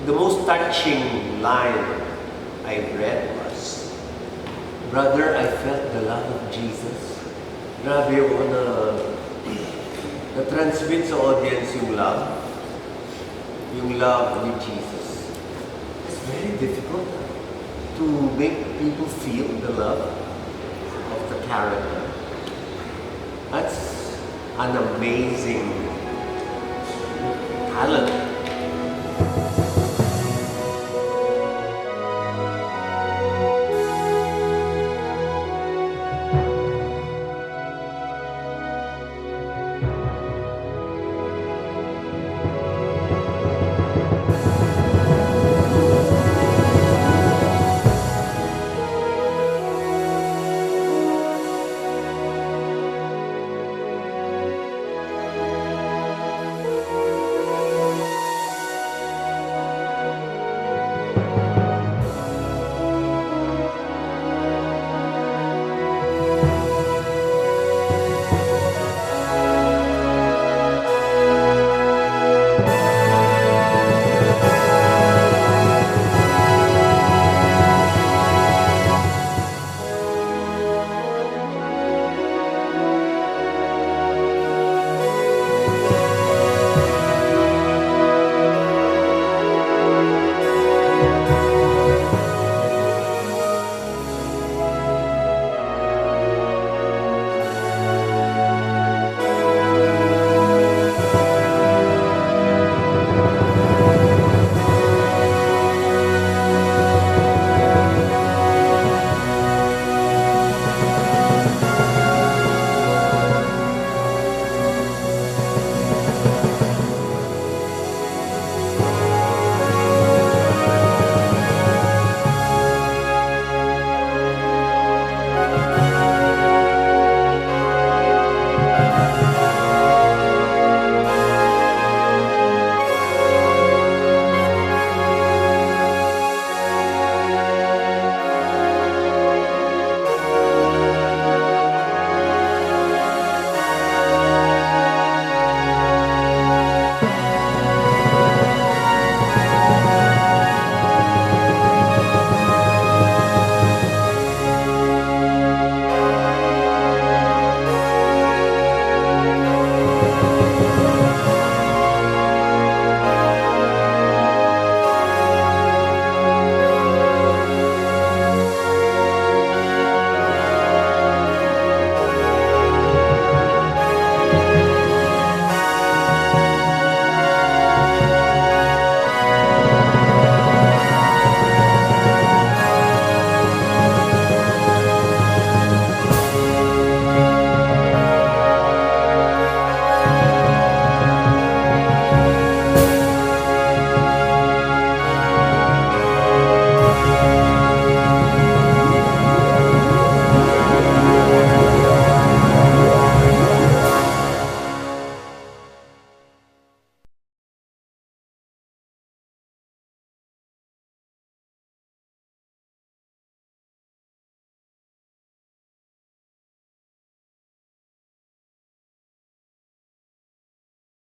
the most touching line I read was, "Brother, I felt the love of Jesus." Grabe yung na-transmit sa audience yung love with Jesus. It's very difficult to make people feel the love of the character. That's an amazing talent